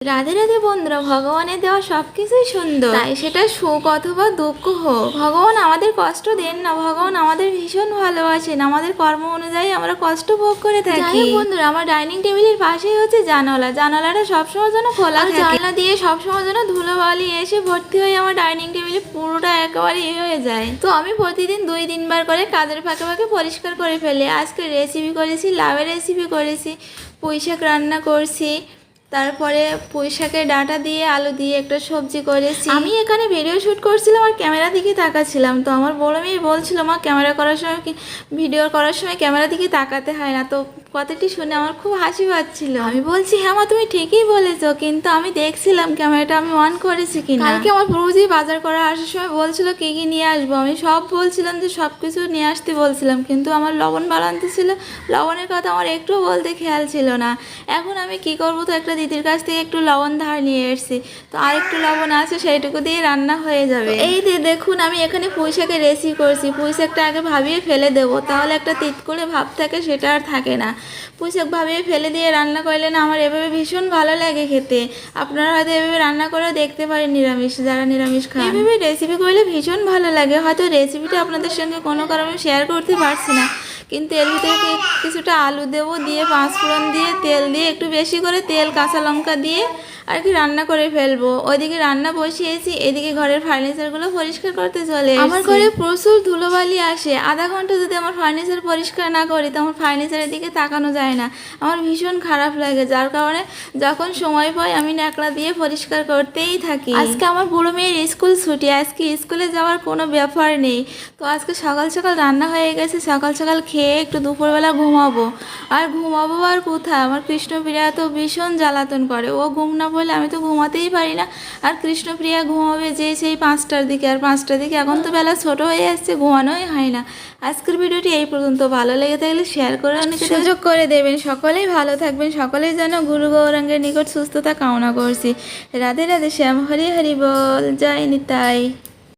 রাধে রাধে বন্ধুরা, ভগবানের দেওয়া সবকিছুই সুন্দর, তাই সেটা সুখ অথবা দুঃখ হোক, ভগবান আমাদের কষ্ট দেন না। ভগবান আমাদের ভীষণ ভালোবাসেন, আমাদের কর্ম অনুযায়ী আমরা কষ্ট ভোগ করে থাকি। বন্ধুরা, আমার ডাইনিং টেবিলের পাশেই হচ্ছে জানালাটা সবসময় যেন খোলা থাকে। জানলা দিয়ে সবসময় যেন ধুলোবালি এসে ভর্তি হয়ে আমার ডাইনিং টেবিলে পুরোটা একেবারে হয়ে যায়। তো আমি প্রতিদিন 2-3 বার করে কাজের ফাঁকে ফাঁকে পরিষ্কার করে ফেলি। আজকে রেসিপি করেছি, লাউয়ের রেসিপি করেছি, পুঁই শাক রান্না করছি, তারপরে পুঁই শাকের ডাঁটা দিয়ে আলু দিয়ে একটা সবজি করেছি। আমি এখানে ভিডিও শ্যুট করছিলাম আর ক্যামেরা দিকে তাকাচ্ছিলাম। তো আমার বড় মেয়ে বলছিল, মা ক্যামেরা করার সময় ভিডিও করার সময় ক্যামেরা দিকে তাকাতে হয় না। তো কথাটি শুনে আমার খুব হাসি পাচ্ছিল। আমি বলছি, হ্যাঁ মা, তুমি ঠিকই বলেছো, কিন্তু আমি দেখছিলাম ক্যামেরাটা আমি অন করেছি কিনা। কালকে আমার প্রভুজি বাজার করা আসার সময় বলছিল কি কি নিয়ে আসবো। আমি সব বলছিলাম যে সব কিছু নিয়ে আসতে বলছিলাম, কিন্তু আমার লবণ বাড়াতে ছিল, লবণের কথা আমার একটু বলতে খেয়াল ছিল না। এখন আমি কি করবো, তো একটা দিদির কাছ থেকে একটু লবণ ধার নিয়ে এসেছি। তো আর একটু লবণ আছে, সেইটুকু দিয়ে রান্না হয়ে যাবে। এই দেখুন, আমি এখানে পুঁই শাকের রেসিপি করছি। পুঁই শাকটা আগে ভাবিয়ে ফেলে দেবো, তাহলে একটা তিত করে ভাব থাকে, সেটা আর থাকে না। পুঁই শাক ভাবিয়ে ফেলে দিয়ে রান্না করলে না আমার এভাবে ভীষণ ভালো লাগে খেতে। আপনারা হয়তো এভাবে রান্না করেও দেখতে পারেন, নিরামিষ যারা নিরামিষ খান, এভাবে রেসিপি করলে ভীষণ ভালো লাগে। হয়তো রেসিপিটা আপনাদের সঙ্গে কোনো কারণে শেয়ার করতে পারছি না, কিন্তু এর ভিতরে কিছুটা আলু দেবো, দিয়ে 5 ফোড়ন দিয়ে তেল দিয়ে একটু বেশি করে তেল, কাঁচা লঙ্কা দিয়ে আর কি রান্না করে ফেলবো। ওইদিকে রান্না বসিয়েছি, এদিকে ঘরের ফার্নিচারগুলো পরিষ্কার করতে চলে এসেছি। আমার ঘরে প্রচুর ধুলোবালি আসে। আধা ঘন্টা যদি আমার ফার্নিচার পরিষ্কার না করি, তো আমার ফার্নিচারের দিকে তাকানো যায় না, আমার ভীষণ খারাপ লাগে। যার কারণে যখন সময় পাই আমি ন্যাকড়া দিয়ে পরিষ্কার করতেই থাকি। আজকে আমার বুড়ো মেয়ের স্কুল ছুটি, আজকে স্কুলে যাওয়ার কোনো ব্যাপার নেই। তো আজকে সকাল সকাল রান্না হয়ে গেছে, সকাল সকাল খেয়ে একটু দুপুরবেলা ঘুমাবো। আর কোথায়, আমার কৃষ্ণপ্রিয়া তো ভীষণ জ্বালাতন করে। ও ঘুম না বলে আমি তো ঘুমাতেই পারি না। আর কৃষ্ণপ্রিয়া ঘুমাবে যে সেই 5টার দিকে, আর 5টার দিকে এখন তো বেলা ছোট হয়ে আসছে, ঘুমানোই হয় না। আজকের ভিডিওটি এই পর্যন্ত। ভালো লেগে থাকলে শেয়ার করে অনেকে সুযোগ করে দেবেন। সকলেই ভালো থাকবেন, সকলেই যেন গুরু গৌরাঙ্গের নিকট সুস্থতা কামনা করছি। রাধে রাধে, শ্যাম হরি হরি বল, জয় নিতাই।